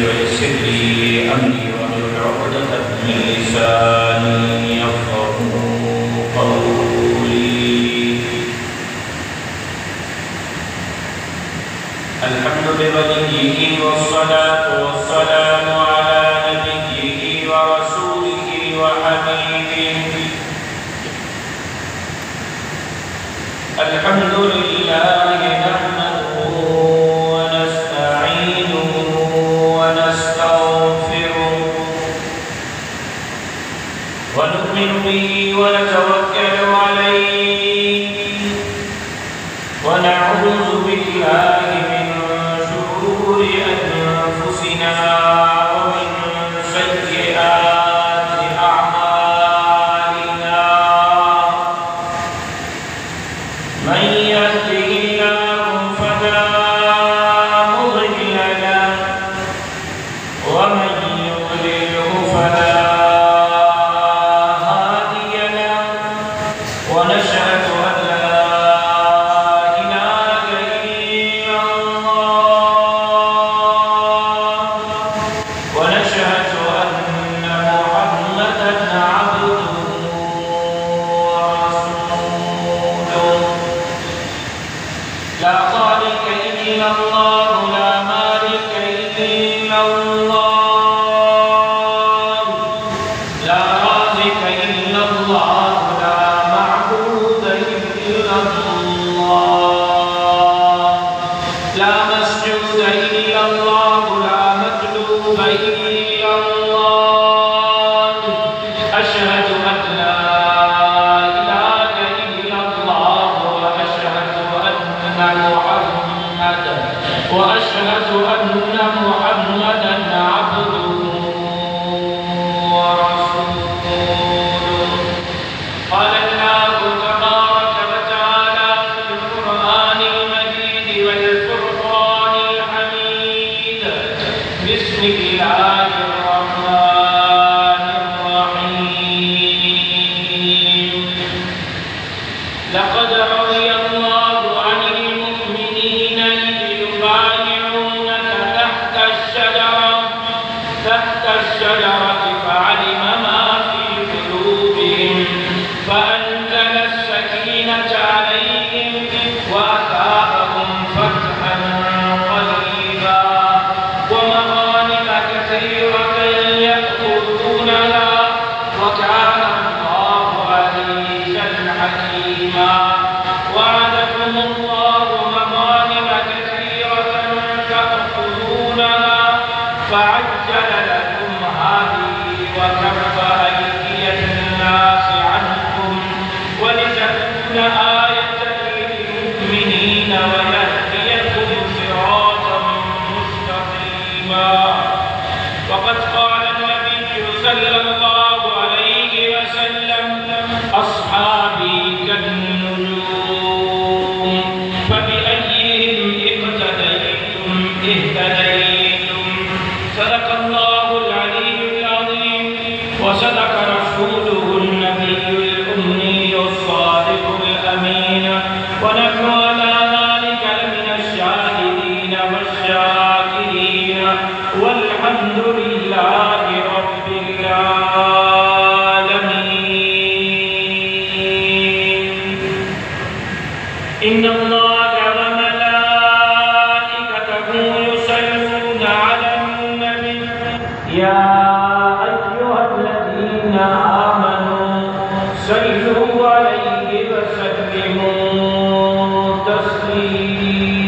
ويسر لي أمري واحلل عقدة من لساني يفقهوا قولي. الحمد لوليه والصلاة والسلام على نبيه ورسوله وحبيبه. الحمد لله نحمده ونستعينه ونستغفره ونؤمن به ونتوكل عليه ونعوذ بالله من شرور أنفسنا ومن سيئات أعمالنا. من يهده الله فلا مضل له ومن يضلله فلا هادي له. ونشهد أن لا إله إلا الله ونشهد أن محمدا عبده ورسوله. لا خالق إلا الله لا مالك إلا الله لا رازق إلا الله لا معبود إلا الله لا مسجود إلا الله لا مطلوب إلا الله. أشهد أن لا إله إلا الله وأشهد أن محمدا عبده ورسوله. قال الله تبارك وتعالى في القرآن المجيد والفرقان الحميد. بسم الله الرحمن الرحيم. لقد رضي الله عن المؤمنين إذ يبايعونك تحت الشجرة فعلم ما في قلوبهم فأنزل السكينة عليهم وأثابهم فتحا قريبا ومغانم كثيرة يأخذونها وكان الله عزيزا حكيما. وعدكم الله مغانم كثيرة تأخذونها فعجل لكم هذه وكف أيدي الناس عنكم ولتكون آية للمؤمنين ويهديكم صراطا مستقيما. وقد قال النبي صلى الله عليه وسلم: أصحابي كالنجوم فبأيهم اقتديتم اهتديتم. صدق الله العلي العظيم وصدق رسوله النبي الأمي الصادق الأمين ونحن على ذلك لمن الشاهدين والشاكرين والحمد لله رب العالمين. إن الله وملائكته يصلون على النبي يا أيها الذين آمنوا صلوا عليه وسلموا تسليما.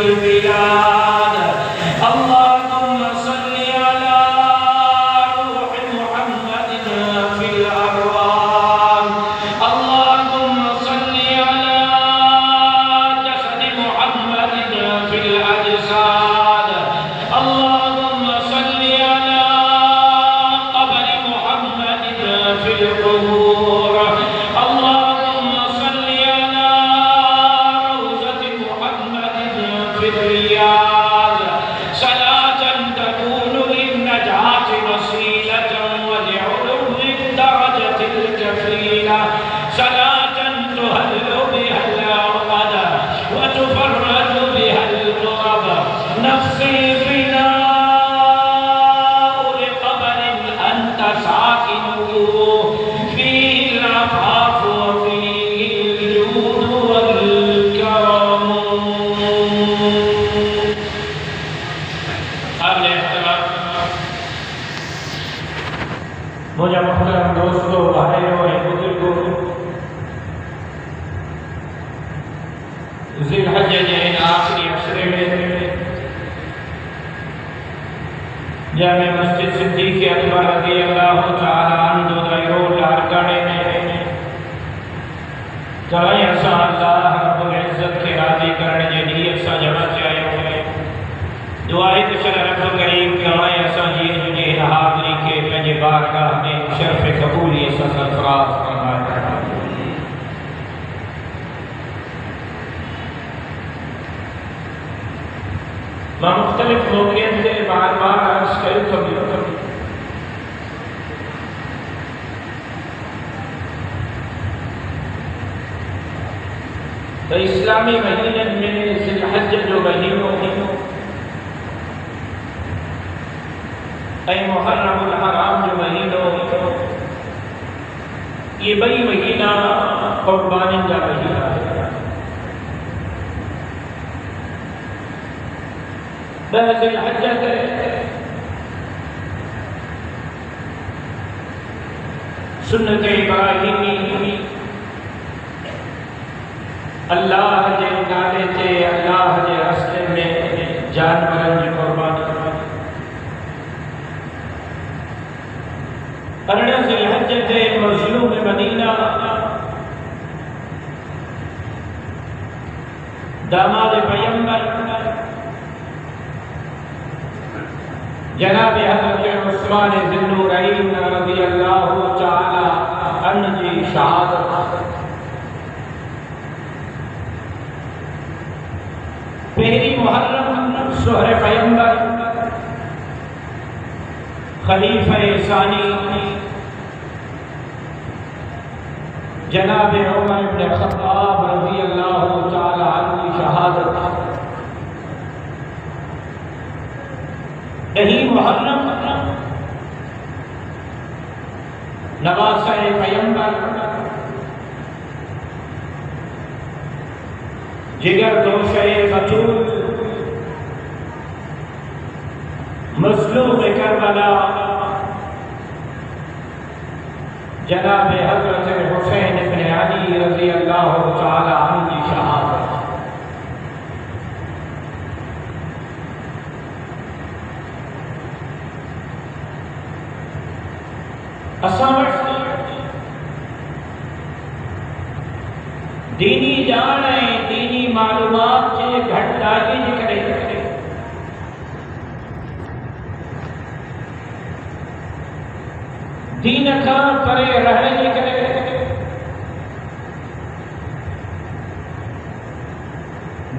البلاد. اللهم صل مجھے محترم دوستو، بھائیو، بزرگو، ذی الحجہ کے آخری اشرے میں جامع مسجد صدیق اکبر رضی اللہ تعالیٰ عنہ دائرو لارکانے میں چلائی ایسا اللہ رب العزت کے راضی کرنے جنہی ایسا جمع چاہے ہوئے دعائی کشل رب کریم کہ آئے ایسا جیئے جنہی حاضری کے پہنجے بارگاہ میں شرف قبولی ایسا سرفراز فرمائے۔ میں مختلف موقعین سے بار بار عرض کروں کبھی تو اسلامی مہینے میں ذی الحجہ جو مہینوں اے محرم الحرام جو مہینوں یہ بڑی مہینہ قربانی کا مہینہ ہے۔ ذی الحجہ سے سنت ابراہیمی اللہ کے نالے سے اللہ کے راستے میں جانوروں کی قربانی کرنے ذی الحجہ سے مظلوم مدینہ داماد پیغمبر جناب حضرت عثمان ذی النورین رضی اللہ تعالی عنہ کی شہادت پہلی محرم شہر پیغمبر خلیفہ ثانی جناب عمر بن خطاب رضی اللہ تعالی عنہ کی شہادت یہی محرم نواسہ پیغمبر جگر دوشہ بطول مظلوم کربلا جناب حضرت حسین بن علی رضی اللہ تعالی عنہ کی شہادت اسامت دینی جانے دینی معلومات کے گھٹائی نکلے دین کا پرے رہنے کے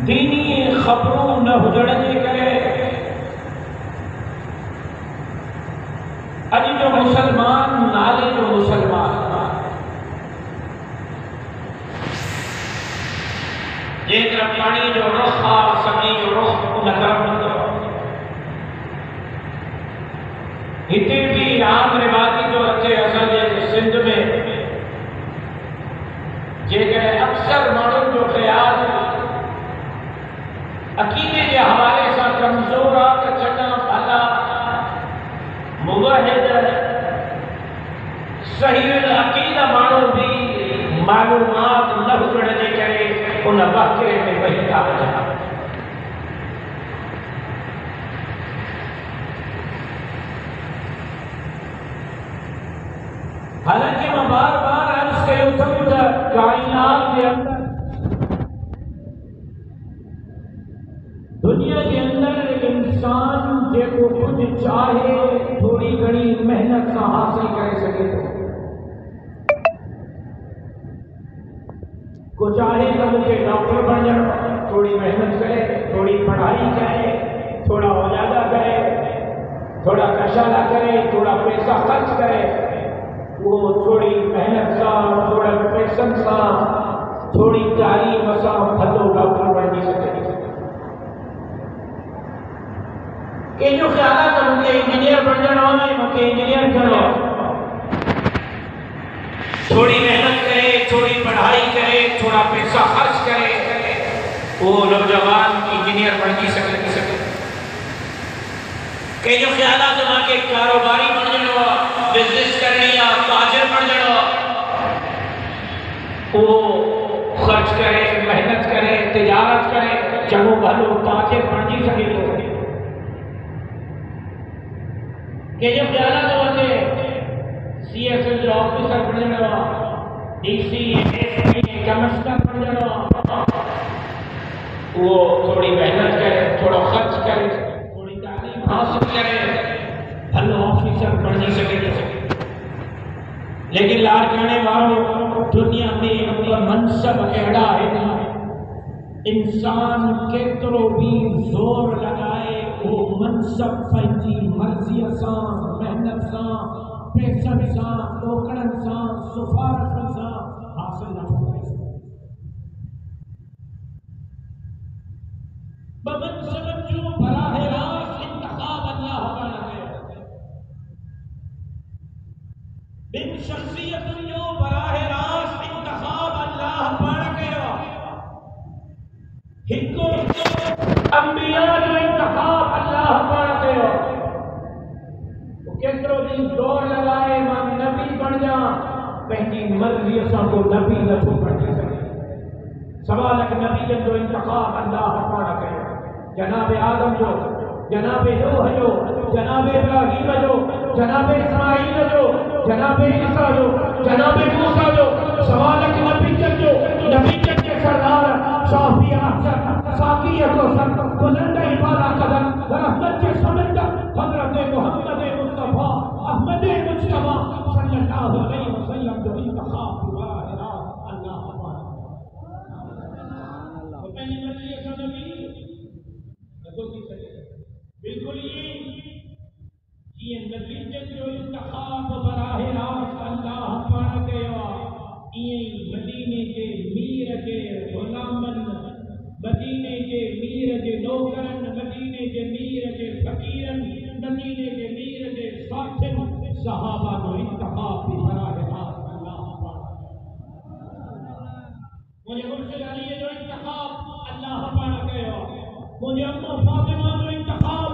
دینی خبروں نہ ہجڑنے کے اج جو مسلمان نالے جو مسلمان یہ طرف پانی جو رخ سبھی جو رخ نظر ہتے بھی عام روایتی جو رکھے اصل سندھ میں جیکر اکثر مانن جو خیال عقیدے کے حوالے سے کمزور آ چنا بھلا موحد صحیح العقیدہ مانو بھی معلومات نہ جڑنے کرے ان واقعے میں وہی کا وجہ حالانکہ میں بار بار عرض کروں سمجھا کائنات کے اندر دنیا کے اندر انسان جے کو کچھ چاہے تھوڑی گھڑی محنت سے حاصل کر سکے کو چاہے تو مجھے ڈاکٹر بن جائے تھوڑی محنت کرے تھوڑی پڑھائی کرے تھوڑا علاجہ کرے تھوڑا کشالہ کرے تھوڑا پیسہ خرچ کرے وہ تھوڑی محنت سا تھوڑا پیشن سا تھوڑی تعلیم سا بھلو ڈاکٹر بن نہیں سکے کہ جو خیالات ہے مجھے انجینئر بن جانا ہے مجھے انجینئر کرو، تھوڑی محنت کرے، تھوڑی پڑھائی کرے، تھوڑا پیسہ خرچ کرے، وہ نوجوان انجینئر بن نہیں سکے۔ کہ جو خیالات ہے ماں کے کاروباری بن جانا، بزنس کرنے یا تاجر بن جانا، وہ خرچ کرے، محنت کرے، تجارت کرے، چلو بھلو تاجر بن نہیں سکے تو کہ جو خیالات ہوتے سی ایس ایل جو آفیسر بن جانا، D C S P commissioner بن جانا، وہ تھوڑی محنت کرے، تھوڑا خرچ کرے، تھوڑی تعلیم حاصل کرے، بھلو آفیسر بن نہیں سکے۔ لیکن لار کہنے والوں دنیا میں منصب ایڑا ہے نا، انسان کترو بھی زور لگائے وہ منصب پنجی مرضی سان، محنت سان، پیسن سان، ٹوکڑن سان، سفارت سان حاصل نہ ہو سکے۔ بمنصب جو براہ راست انتخاب اللہ تعالیٰ ہے، بن شخصیت جو براہ راست انتخاب اللہ تعالیٰ ہے، ہکو انبیاء جو انتخاب اللہ تعالیٰ ہے، وہ کترو بھی دور لگائے ماں نبی بن جا، پہنی مرضی اساں کو نبی نہ تو بن سکے۔ سوالک نبی جو انتخاب اللہ تعالیٰ ہے، جناب آدم جو، جناب نوح جو، جناب ابراہیم جو، جناب اسماعیل جو، جناب عیسیٰ جو، جناب موسیٰ جو، سوالک نبی جو، نبی کے سردار شافی احسن ساقی کوثر بلند بالا قدر رحمت کے سمندر حضرت محمد مصطفیٰ احمد مجتبیٰ صلی اللہ علیہ وسلم جو انتخاب ہوا ہے اللہ تعالیٰ پہلی مرضی ایسا نبی بالکل یہ نتیجے جو انتخاب براہ راست اللہ تعالیٰ کیا، یہ مدینے کے میر کے غلامن، مدینے کے میر کے نوکرن، مدینے کے میر کے فقیرن، مدینے کے میر کے ساتھن صحابہ جو انتخاب بھی براہ راست اللہ تعالیٰ مجھے مرشد علی جو انتخاب اللہ تعالیٰ کیا، مجھے اماں فاطمہ جو انتخاب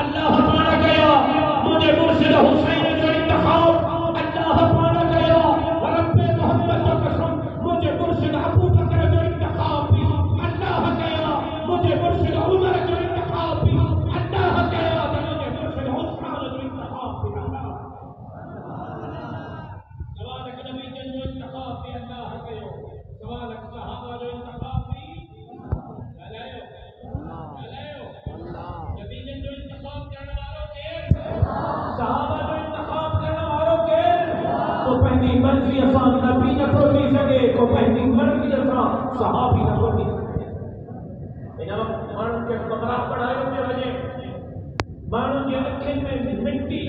اللہ تعالیٰ کیا، مجھے مرشد حسین جو انتخاب اللہ تعالیٰ کیا، رب محمد کا قسم مجھے مرشد ابو بکر جو انتخاب بھی اللہ کیا، مجھے مرشد عمر جو انتخاب بھی اللہ کیا، مجھے مرشد عثمان جو انتخاب بھی اللہ سوالک نبی جو انتخاب بھی اللہ کیا، سوالک صحابہ جو انتخاب بھی صحابہ جو انتخاب کرنے والوں کے تو پہلی مرضی اسان نبی نہ سوچی سکے، تو پہلی مرضی اسان صحابی نہ سوچی سکے۔ جب مانو کے کمرہ پڑھائے کے وجہ مانو کے اکھن میں مٹی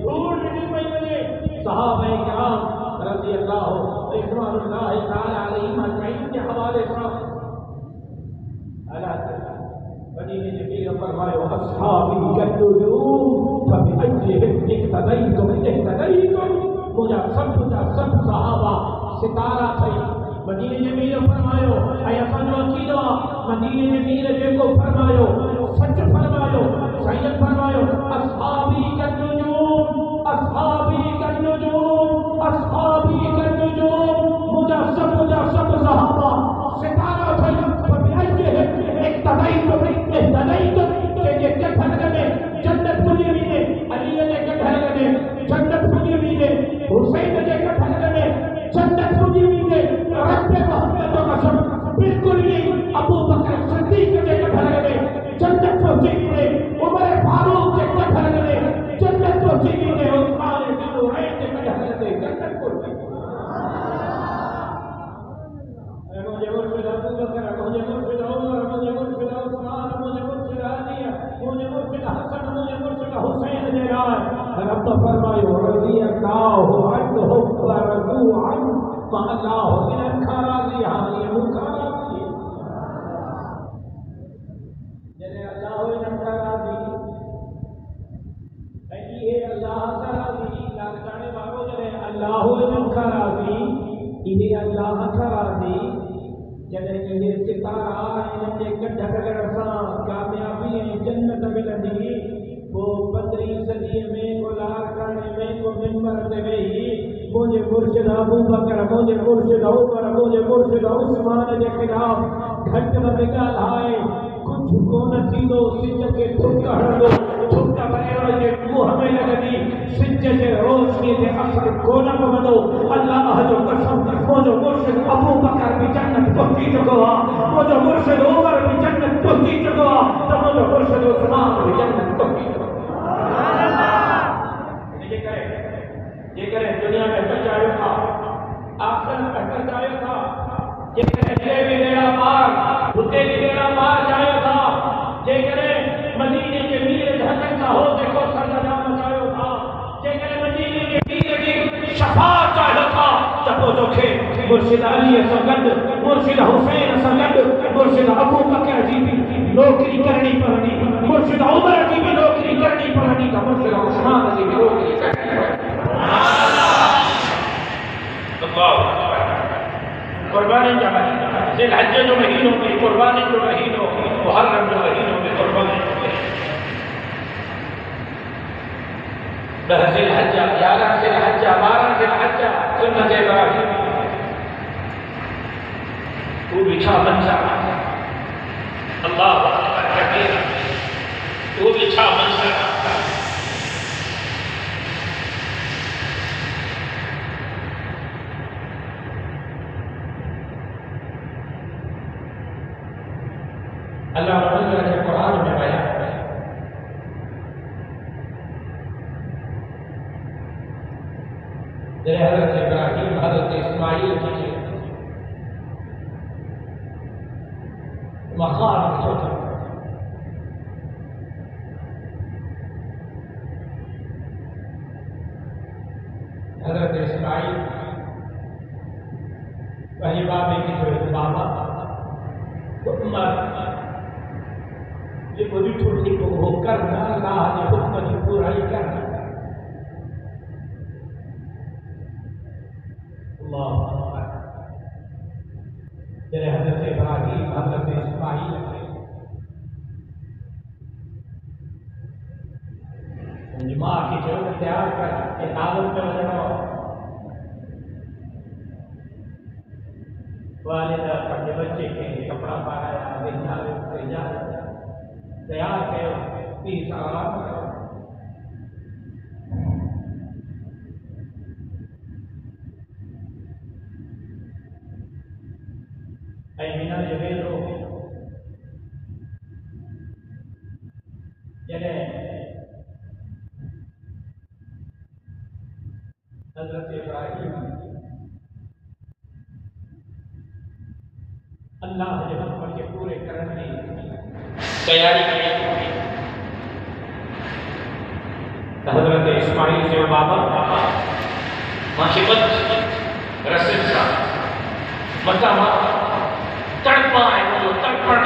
دھوڑ نہیں پئی وجہ صحابہ کرام رضی اللہ رضوان اللہ تعالی علیہم اجمعین کے حوالے سے اللہ مدینے جبیر فرمائے اصحابی کالنجوم فبأيهم اقتديتم اهتديتم، مجھا سب صحابہ ستارہ تھے۔ مدینے جبیر فرمائے اے اساں جو عقیدہ مدینے جبیر جے کو فرمائے سچ فرمائے سید فرمائے اصحابی کالنجوم اصحابی کالنجوم اصحابی کالنجوم، مجھا سب صحابہ ستارہ تھے۔ فبأيهم اقتديتم اهتديتم، کہ کے بھلنے جنت پوری بھی علی نے کے بھلنے جنت پوری بھی حسین نے کے بھلنے جنت پوری بھی رب محمد کا قسم بالکل نہیں، ابو بکر صدیق نے کے بھلنے جنت پوری بھی عمر فاروق کے بھلنے جنت پوری بھی عثمان بن عفان کے بھلنے جنت پوری مجھے مرشد ابو بکر، مجھے مرشد عمر، مجھے مرشد عثمان، مجھے مرشد علی، مجھے مرشد حسن، مجھے مرشد حسین دے رہا ہے۔ رب فرمائے رضی اللہ عنہم ورضوا عنہ، اللہ ان کا راضی ہے ان کا راضی ہے، جنہیں اللہ ان کا راضی یہ اللہ راضی جڏهن یہ ستارہ ان کے کڈ کر سان کامیابی جنت ملندی وہ 15 صدی میں اولاد کرنے میں کو منبر تے وہی مجھے مرشد ابو بکر مجھے مرشد عمر مجھے مرشد عثمان کے خلاف گھٹ میں ڳالهائے کچھ کون تھیندو سج کے ٹھکا ہڑندو ٹھکا بنيو جي منهن میں لڳندي سج جي روشني تي اثر کون پوندو اللہ جو قسم مجھے مرشد ابو بکر بھی جنت پہنچي چڪو آ مجھے مرشد عمر بھی جنت پہنچي چڪو آ ته مجھے مرشد عثمان بھی جنت پہنچي چڪو یہ کرے دنیا میں بچایا تھا آخرت میں بچایا تھا یہ کرے بھی میرا مار ہوتے بھی میرا مار جایا تھا یہ کرے مدینے کے میر دھکن کا ہو دیکھو سر کا نام بچایا تھا یہ کرے مدینے کے میر کی شفاعت چاہتا تھا تب جو کہ مرشد علی سنگد مرشد حسین سنگد مرشد ابو بکر جی بھی نوکری کرنی پڑنی مرشد عمر کی بھی نوکری کرنی پڑنی کا مرشد عثمان کی بھی نوکری کرنی پڑنی قربانی کا مہینہ ذی الحج جو مہینوں میں قربانی جو مہینوں محرم جو مہینوں میں قربانی ذی الحج 11 ذی الحج 12 ذی الحج سنت ابراہیم وہ بچھا منظر اللہ اکبر کبیرہ وہ بچھا منظر اللہ رب العزت کے قرآن میں بیان ہے جنہیں حضرت ابراہیم حضرت اسماعیل کی مقام سوچا حضرت اسماعیل پہلی بابے کی جو بابا عمر یہ بڑی چھوٹی کو ہو کرنا اللہ نے حکم کی پورائی کرنا اللہ اکبر تیرے حضرت ابراہیم حضرت اسماعیل ماں کی ضرورت تیار کر کے دعوت میں لگاؤ والدہ اپنے بچے کے کپڑا پہنایا تیار کرو 30 آرام کرو ایمینا جبیل ہو جنہیں حضرت ابراہیم اللہ نے حکم کے پورے کرنے تیاری کی حضرت اسماعیل سے بابا ماں رسل سا مطا تڑپا ہے وہ تڑپن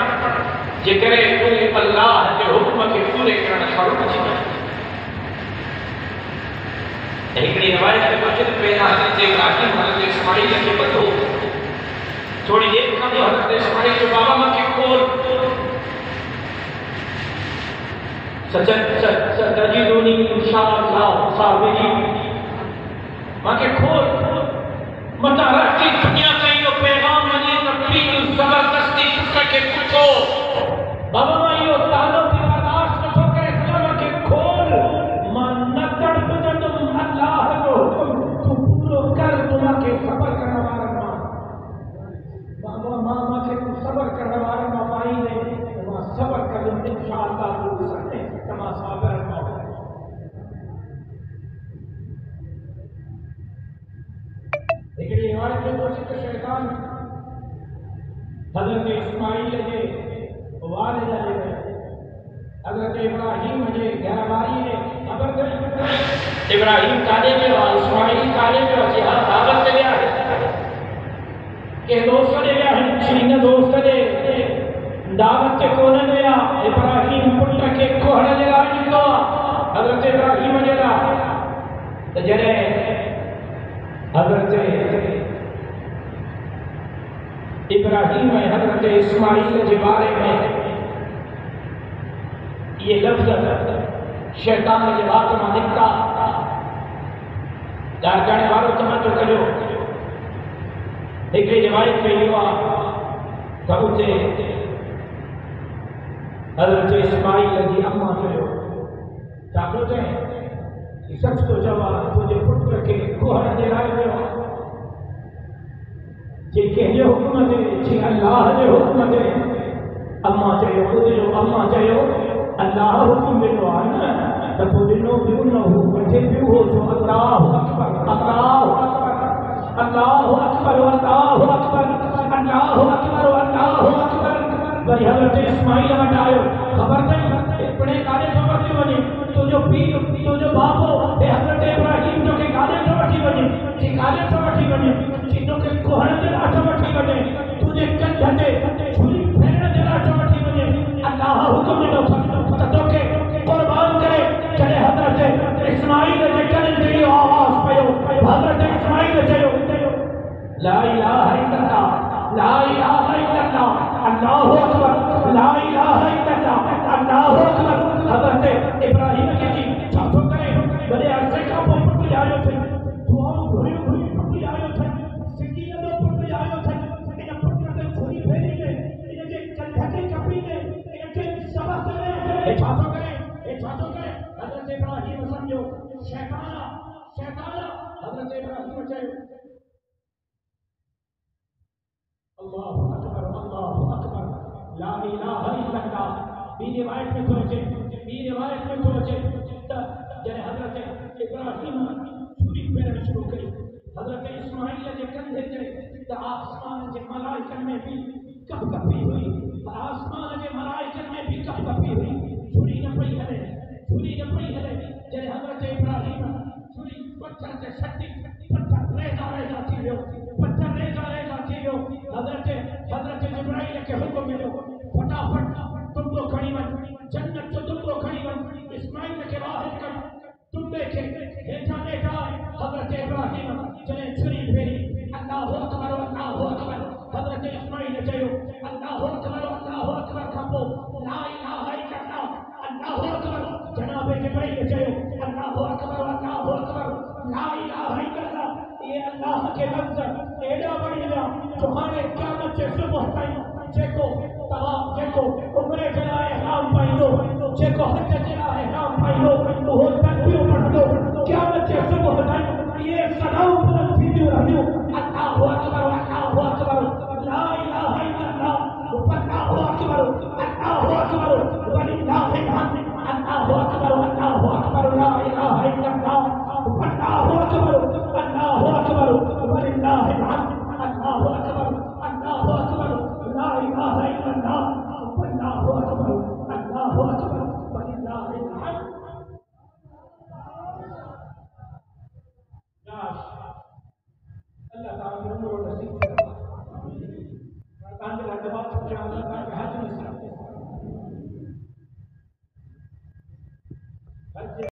جے کرے کوئی اللہ کے حکم کے پورے کرنا شروع کچھ ایکڑی روایت کے مجھے پہلا حضرت ابراہیم حضرت اسماعیل کے بدو تھوڑی دیر کم حضرت اسماعیل کے بابا ماں کے کھول ستجدونی انشاءاللہ صابرین ماں کے کھول متا رکھتی دنیا کہیں وہ پیغام یعنی تبلیغ زبردستی کر کے پوچھو بابا ماں یہ تعلق کی برداشت نہ کرے اسلام کے کھول من نہ تڑپ تم اللہ جو حکم تو پورو کر تمہاں کے صبر کرنا والا بابا ماں کے صبر کرنا والا مائی نے وہاں صبر کر انشاءاللہ تو سکتے کما صابر لیکن روایت میں پوچھے کہ شیطان حضرت اسماعیل کے والد حضرت ابراہیم کے گھروالی نے خبر کری ابراہیم کالے میں اور اسماعیل کالے میں اور جہاں دعوت سے گیا ہے کہ دوست نے گیا ہے چھین دوست نے دعوت کے کونے میں ابراہیم پٹا کے کوہڑا جگہ نکلو حضرت ابراہیم جگہ جنہیں حضرت ابراہیم حضرت اسماعیل کے بارے میں یہ لفظ شیطان کے بات میں نکتا جانے والوں توجہ کرو. ایک روایت میں یہ ہوا کہ حضرت اسماعیل کی اما چلو چاہتے ہیں کہ سچ تو جواب تجھے پتر کے کوہر دے رائے ہو جی کہ یہ حکم دے جی اللہ نے حکم دے اما چاہیے خود جو اما چاہیے اللہ حکم دے دو آنا تب دنوں بھی انہوں ہو بچے بھی ہو جو اللہ اکبر اللہ اکبر اللہ اکبر اللہ اکبر اللہ اکبر اللہ اکبر. بھائی حضرت اسماعیل بتائے خبر نہیں اپنے کالے تو بٹی بنی تو جو پیر تو جو باپ ہو حضرت ابراہیم جو کہ کالے تو بٹی بنی جی کالے تو بٹی بنی چیزوں کے کوہر دلا تو بٹی بنے تجھے کن گھٹے چھری پھیرنے دلا تو بٹی بنے اللہ حکم دے دو تو کہ قربان کرے چلے حضرت اسماعیل کے کلن دی آواز پیو حضرت اسماعیل چلو لا الہ الا اللہ لا الہ الا اللہ اللہ اکبر لا الہ الا اللہ اللہ اکبر. حضرت ابراہیم کے جی چھاپو کرے بڑے عرصے کا پپٹ آئے تھے دعاؤں بھری بھری پپٹ آئے تھے سکینہ دو پپٹ آئے تھے انہیں پپٹ دے چھوڑی پھیری دے انہیں جے کلھٹے کپی دے انہیں جے سبا کرے اے چھاپو کرے حضرت ابراہیم سمجھو شیطانہ حضرت ابراہیم چاہے اللہ اکبر لا الہ الا اللہ. بھی روایت میں سوچے جنہیں حضرت ابراہیم چھری پھیرنا شروع کری حضرت اسماعیل کے کندھے تے تو آسمان کے ملائکہ میں بھی کپ کپی ہوئی آسمان کے ملائکہ میں بھی کپ کپی ہوئی چھری نہ پئی ہلے جنہیں حضرت ابراہیم چھری پتھر سے سٹی پتھر ریزا تھیو حضرت جبرائیل کے حکم ملو فٹافٹ تم کو کھڑی ون جنت جو تم کو کھڑی ون اسماعیل کے باہر کر تم دیکھے ہیٹھا حضرت ابراہیم جنہیں چھری پھیری اللہ اکبر حضرت اسماعیل چاہیو اللہ اکبر کھپو لا الہ الا اللہ اکبر جناب جبرائیل چاہیو اللہ اکبر لا الہ الا اللہ. یہ اللہ کے لفظ ایڈا بڑی لیا تمہارے قیامت سے صبح تائیں جے کو عمرے جلائے احرام پائیں دو جے کو حج جلائے